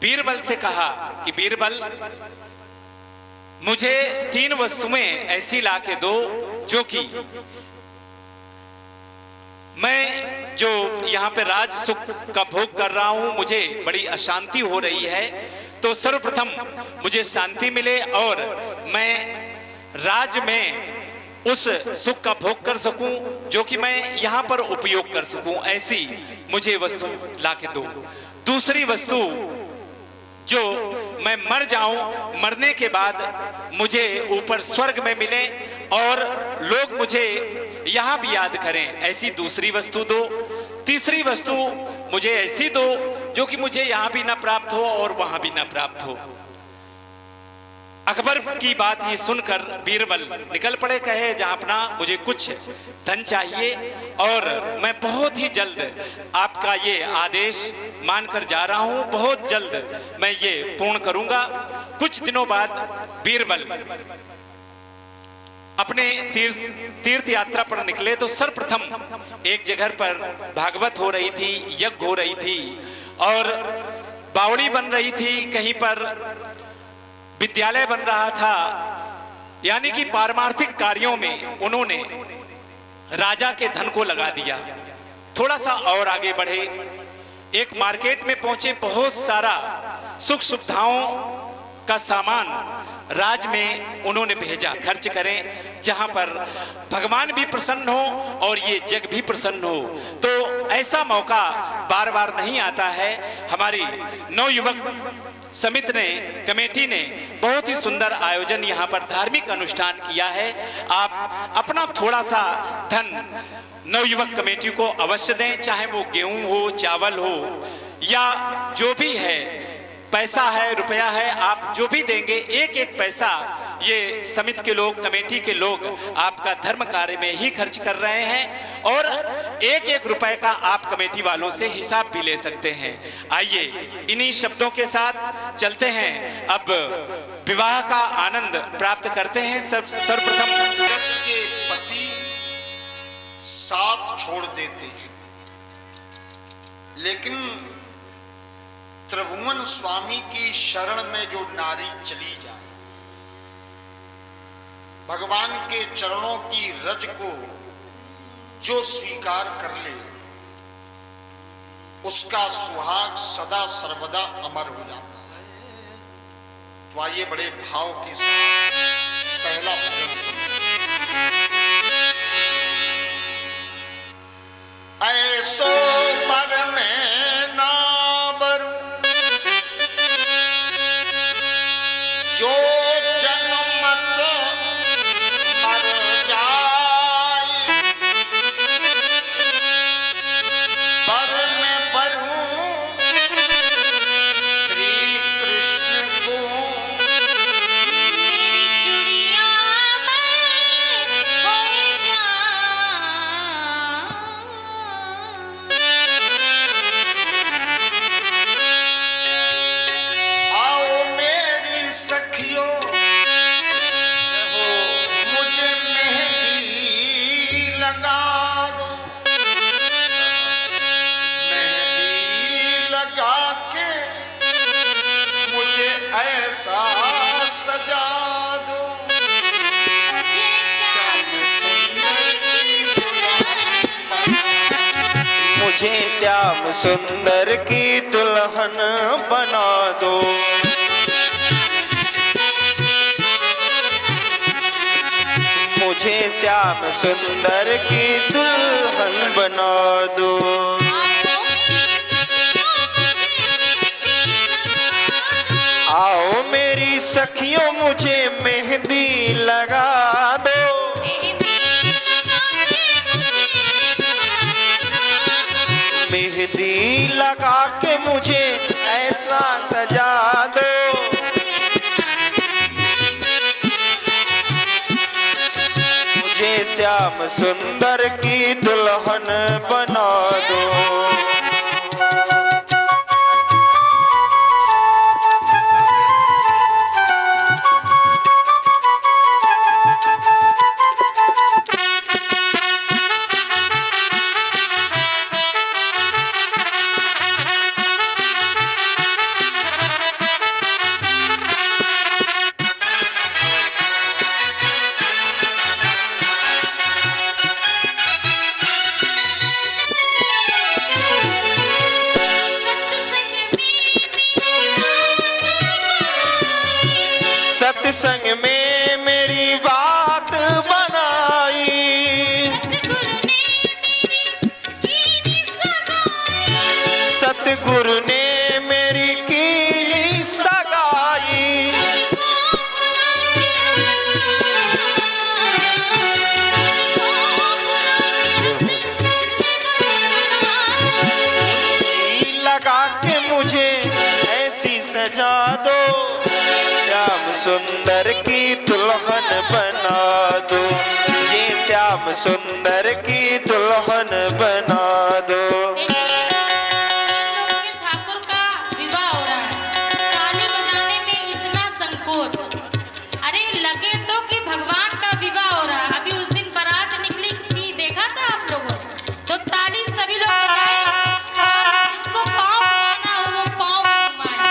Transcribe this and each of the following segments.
बीरबल से कहा कि बीरबल, मुझे 3 वस्तुएं ऐसी ला के दो जो कि मैं जो यहाँ पे राज सुख का भोग कर रहा हूं, मुझे बड़ी अशांति हो रही है, तो सर्वप्रथम मुझे शांति मिले और मैं राज में उस सुख का भोग कर सकूं जो कि मैं यहाँ पर उपयोग कर सकूं, ऐसी मुझे वस्तु ला के दो। दूसरी वस्तु, जो मैं मर जाऊं, मरने के बाद मुझे ऊपर स्वर्ग में मिले और लोग मुझे यहां भी याद करें, ऐसी दूसरी वस्तु दो। तीसरी वस्तु मुझे ऐसी दो जो कि मुझे यहां भी ना प्राप्त हो और वहां भी ना प्राप्त हो। अकबर की बात ये सुनकर बीरबल निकल पड़े, कहे जहांपना, मुझे कुछ धन चाहिए और मैं बहुत ही जल्द आपका ये आदेश मानकर जा रहा हूं, बहुत जल्द मैं ये पूर्ण करूंगा। कुछ दिनों बाद बीरबल अपने तीर्थ यात्रा पर निकले तो सर्वप्रथम एक जगह पर भागवत हो रही थी, यज्ञ हो रही थी और बावड़ी बन रही थी, कहीं पर विद्यालय बन रहा था, यानी कि पारमार्थिक कार्यों में उन्होंने राजा के धन को लगा दिया। थोड़ा सा और आगे बढ़े, एक मार्केट में पहुंचे, बहुत सारा सुख सुविधाओं का सामान राज में उन्होंने भेजा, खर्च करें, जहां पर भगवान भी प्रसन्न हो और ये जग भी प्रसन्न हो। तो ऐसा मौका बार बार नहीं आता है। हमारी नवयुवक समिति ने, कमेटी ने बहुत ही सुंदर आयोजन यहाँ पर धार्मिक अनुष्ठान किया है। आप अपना थोड़ा सा धन नवयुवक कमेटी को अवश्य दें, चाहे वो गेहूं हो, चावल हो या जो भी है, पैसा है, रुपया है, आप जो भी देंगे, एक एक पैसा ये समिति के लोग, कमेटी के लोग आपका धर्म कार्य में ही खर्च कर रहे हैं और एक एक रुपए का आप कमेटी वालों से हिसाब भी ले सकते हैं। आइए इन्हीं शब्दों के साथ चलते हैं, अब विवाह का आनंद प्राप्त करते हैं। सर्वप्रथम के पति साथ छोड़ देते हैं, लेकिन त्रिभुवन स्वामी की शरण में जो नारी चली जाए, भगवान के चरणों की रज को जो स्वीकार कर ले, उसका सुहाग सदा सर्वदा अमर हो जाता है। तो आइए बड़े भाव के साथ पहला भजन सुनते। ऐसो पर में ना जो जन्मत मर जाए, पर मैं बरूं श्री कृष्ण को, मेरी चुड़िया में हो जाऊं। आओ मेरी सखियों, मुझे मेहंदी लगा दो, मेहंदी लगा के मुझे ऐसा सजा दो, मुझे श्याम सुंदर की दुल्हन बना, मुझे श्याम सुंदर की दुल्हन बना दो, मुझे श्याम सुंदर की दुल्हन बना दो। आओ मेरी सखियों, मुझे मेहंदी लगा दो, मेहंदी लगा के मुझे ऐसा सजा दो, मुझे श्याम सुंदर की दुल्हन बना दो। सत्संग में मेरी बात बनाई, सतगुरु ने मेरी कीनी सगाई, सतगुरु ने मेरी कीनी सगाई। लगा के मुझे ऐसी सजा दो, श्याम सुंदर की दुल्हन बना दो, ये श्याम सुंदर की दुल्हन बना दो। ठाकुर का विवाह हो रहा है, ताली बजाने में इतना संकोच। अरे लगे तो कि भगवान का विवाह हो रहा है। अभी उस दिन बारात निकली थी, देखा था आप लोगों ने, तो ताली सभी लोग बजाए और जिसको पाँव घुमाना हो वो पाँव भी घुमाए।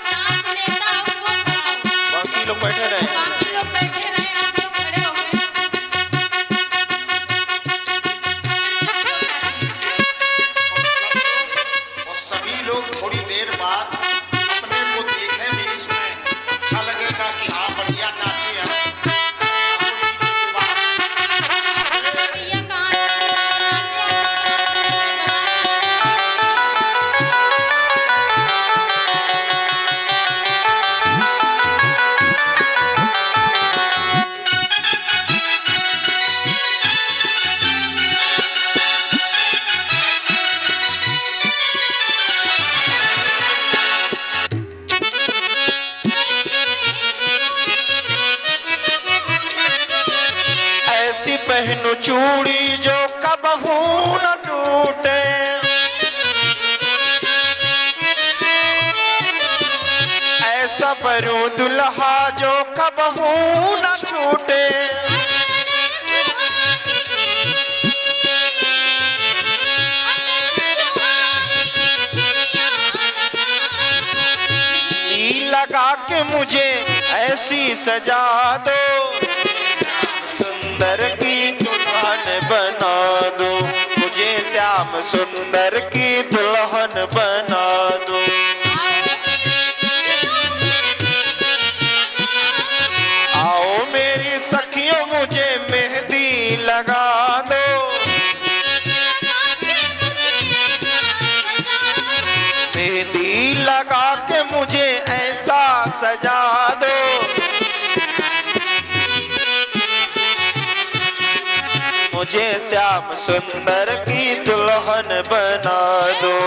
नाच लेता हूँ वो गाओ। बाकी लोग बैठे रहे। बाकी लोग बैठे रहे, आप लोग खड़े हो गए। और सभी लोग थोड़ी देर बाद अपने को देखें भी इसमें अच्छा लगेगा कि हाँ बढ़िया नाचे हम। भैया कहाँ नाचे ऐसी पहनू चूड़ी जो कबहू न टूटे, ऐसा परूं दुल्हा जो कबहू न छूटे। लगा के मुझे ऐसी सजा दो, सुंदर की दुल्हन बना दो, मुझे श्याम सुंदर की दुल्हन बना दो। आओ मेरी सखियों मुझे मेहंदी लगा दो, मेहंदी लगा के मुझे ऐसा सजा दो, मुझे श्याम सुंदर की दुल्हन बना दो।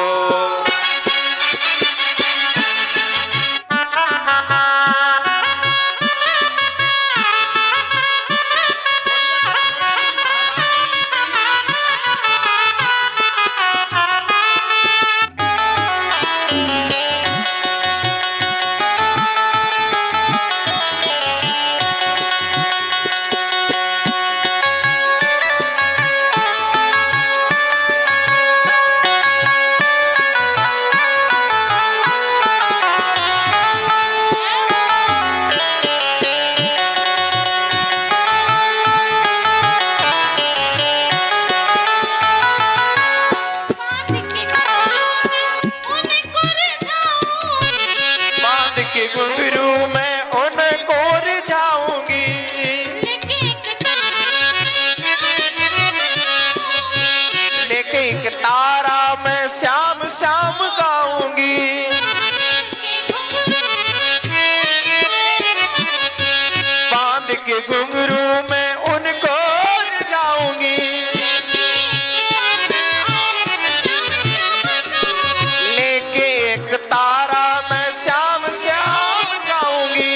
घुंघरू में उनको रिझाऊंगी, लेके एक तारा मैं श्याम श्याम गाऊंगी। बांध के घुंघरू में उनको रिझाऊंगी, लेके एक तारा मैं श्याम श्याम गाऊंगी।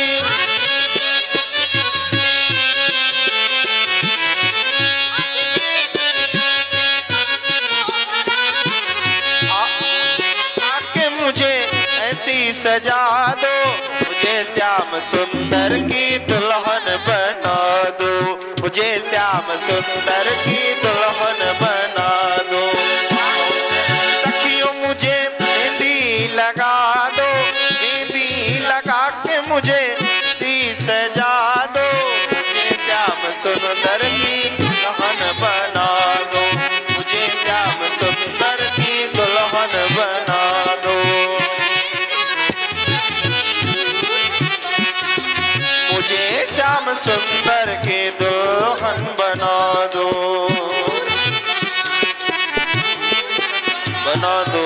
आके मुझे ऐसी सजा दो, मुझे श्याम सुंदर की दुल्हन बना दो, मुझे श्याम सुंदर की दुल्हन बना दो। सखियों मुझे मेहंदी लगा दो, मेहंदी लगा के मुझे सी सजा दो, मुझे श्याम सुंदर की दुल्हन बना दो, मुझे श्याम सुंदर की दुल्हन बना दो, मुझे श्याम सुंदर की दुल्हन बना दो, बना दो।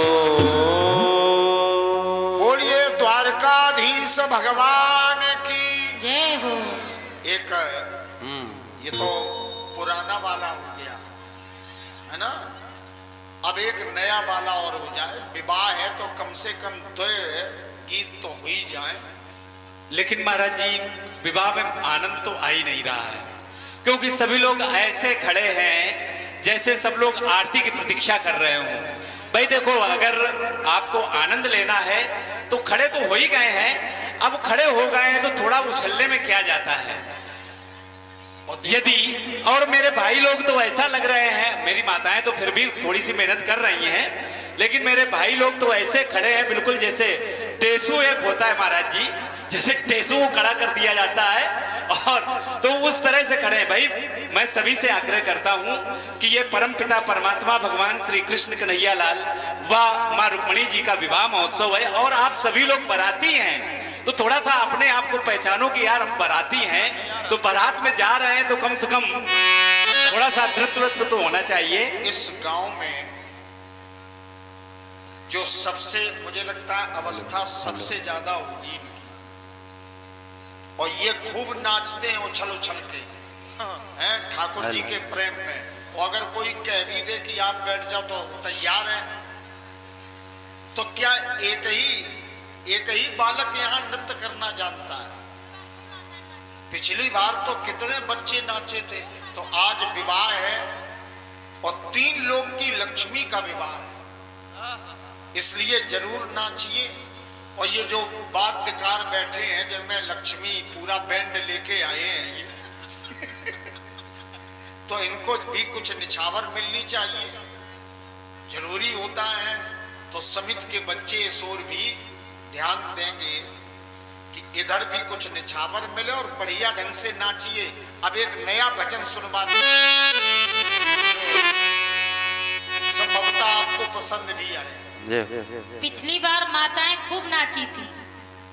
बोलिए द्वारकाधीश भगवान की जय हो। एक ये तो पुराना वाला हो गया है ना, अब एक नया वाला और हो जाए। विवाह है तो कम से कम 2 गीत तो हो ही जाए। लेकिन महाराज जी विवाह में आनंद तो आ ही नहीं रहा है, क्योंकि सभी लोग ऐसे खड़े हैं जैसे सब लोग आरती की प्रतीक्षा कर रहे हों। भाई देखो, अगर आपको आनंद लेना है तो खड़े तो हो ही गए हैं, अब खड़े हो गए हैं तो थोड़ा उछलने में क्या जाता है। यदि और मेरे भाई लोग तो ऐसा लग रहे हैं, मेरी माताएं तो फिर भी थोड़ी सी मेहनत कर रही हैं, लेकिन मेरे भाई लोग तो ऐसे खड़े हैं बिल्कुल जैसे टेसू एक होता है महाराज जी, जैसे टेसू को खड़ा कर दिया जाता है, और तो उस तरह से खड़े हैं। भाई मैं सभी से आग्रह करता हूं कि ये परमपिता परमात्मा भगवान श्री कृष्ण कन्हैया लाल व मां रुक्मणी जी का विवाह महोत्सव है, और आप सभी लोग बाराती हैं, तो थोड़ा सा अपने आप को पहचानो कि यार हम बाराती हैं, तो बारात में जा रहे हैं तो कम से कम थोड़ा सा नृत्य तो होना चाहिए। इस गांव में जो सबसे मुझे लगता है अवस्था सबसे ज्यादा होगी इनकी, और ये खूब नाचते हैं उछल उछल के हैं ठाकुर जी के प्रेम में। और अगर कोई कह भी दे कि आप बैठ जाओ तो तैयार हैं, तो क्या एक ही बालक यहाँ नृत्य करना जानता है? पिछली बार तो कितने बच्चे नाचे थे। तो आज विवाह है और 3 लोग की लक्ष्मी का विवाह है, इसलिए जरूर नाचिए। और ये जो वाद्यकार बैठे हैं जिनमें लक्ष्मी पूरा बैंड लेके आए हैं ये तो इनको भी कुछ निछावर मिलनी चाहिए, जरूरी होता है। तो समिति के बच्चे इस ओर भी ध्यान देंगे कि इधर भी कुछ निछावर मिले और बढ़िया ढंग से नाचिए। अब एक नया भजन सुनवा संभवतः आपको पसंद भी आए। पिछली बार माताएं खूब नाची थी,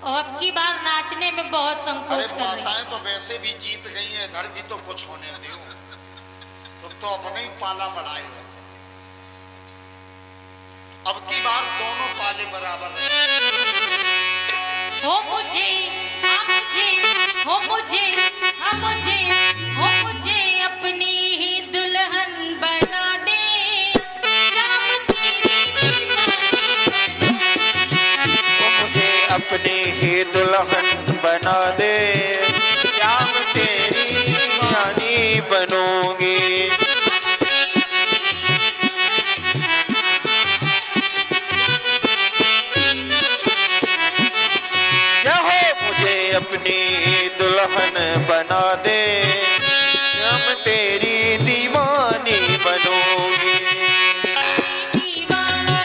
और अब की बार नाचने में बहुत अरे संकोच कर रही हैं। माताएं तो वैसे भी जीत गई हैं, इधर भी तो कुछ होने दो, तो अपने ही पाला बढ़ाए। अब की बार दोनों पाले बराबर हो मुझे, हाँ मुझे, हो मुझे, हाँ मुझे, हो मुझे अपनी ही दुल्हन बना दे, शाम तेरी दीवानी वो मुझे अपनी ही दुल्हन बना दे, श्याम तेरी दीवानी बनूंगी। अपनी दुल्हन बना दे, हम तेरी दीवानी बनूंगी। दीवानी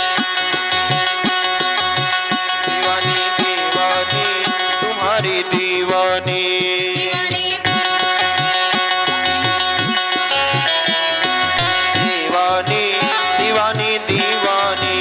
दीवानी तुम्हारी दीवानी, दीवानी दीवानी दीवानी।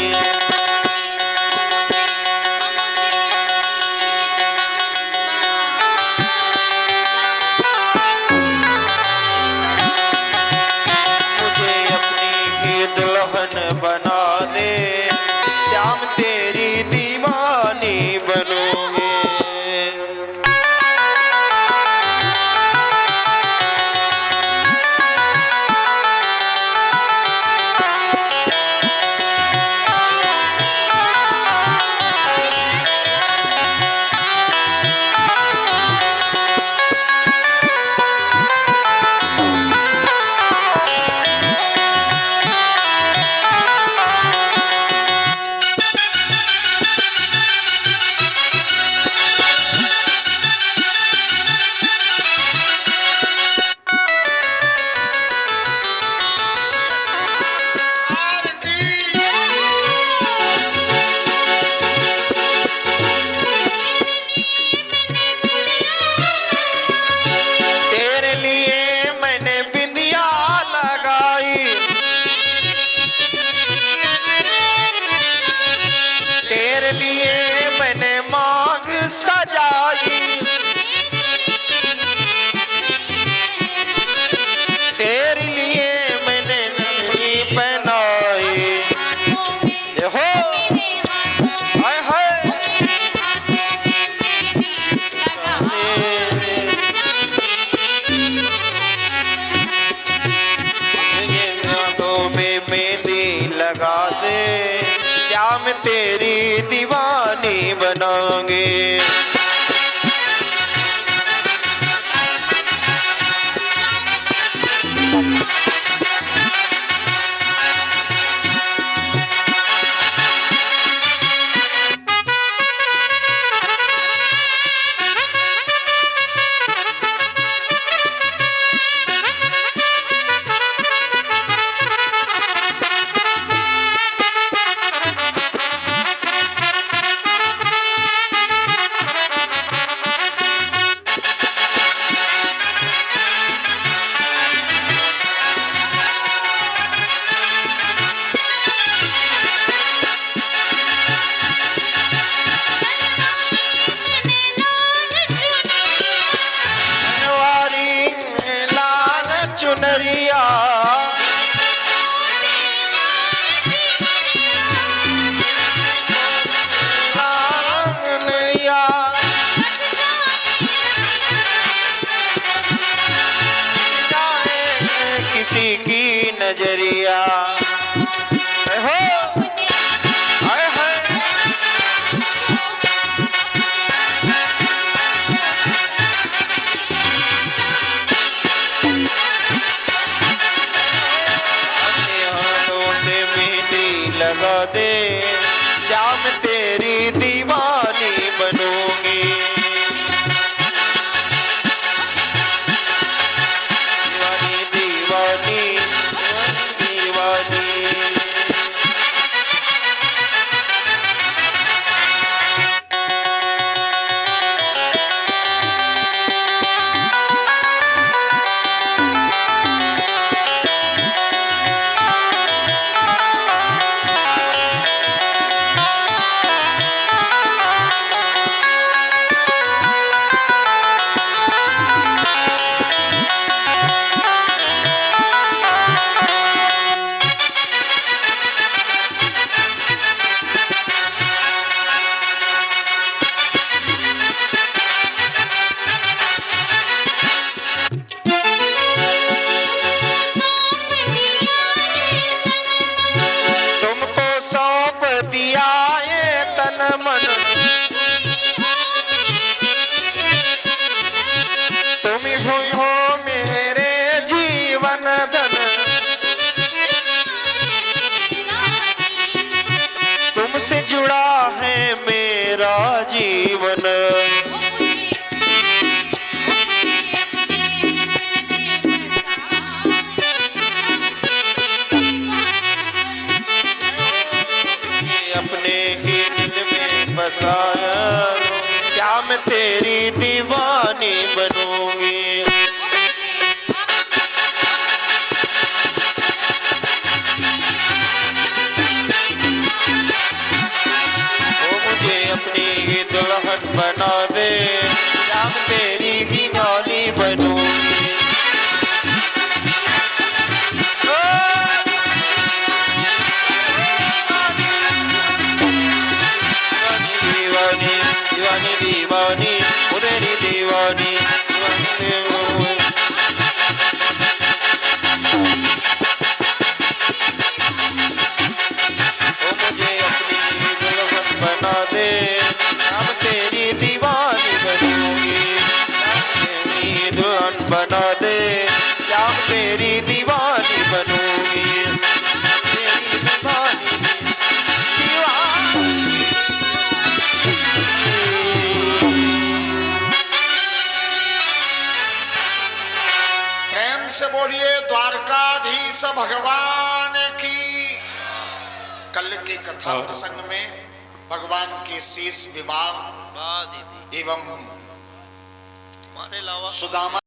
सजाई, तेरे लिए मैंने नथनी पहनाई। हो हाय हाय में मेहंदी लगा दे, श्याम तेरी दीवानी बनाएंगे। चुनरिया नैया किसी की नजरिया हो हाय हाय लगा दे, श्याम तेरी दीवानी बनूंगी। दीवानी दीवानी दीवानी दिया ये तन मन, तुम हुई हो मेरे जीवन धन। तुमसे जुड़ा है मेरा जीवन। अपने ही दिल में बसाया, श्याम तेरी दीवानी बनूंगी। ओ मुझे अपनी ही दुल्हन बना दे, श्याम तेरी दीवानी बनूंगी। दीवानी दीवानी तेरी दीवानी दीवानी ओ मुझे अपनी दुल्हन बना दे, हम तेरी दीवानी बनूंगी। तेरी दुल्हन बना दे, हम तेरी दीवानी बनूंगी। तेरी दीवानी से बोलिए द्वारकाधीश भगवान की। कल के कथा प्रसंग में भगवान के शीश विवाह एवं सुदामा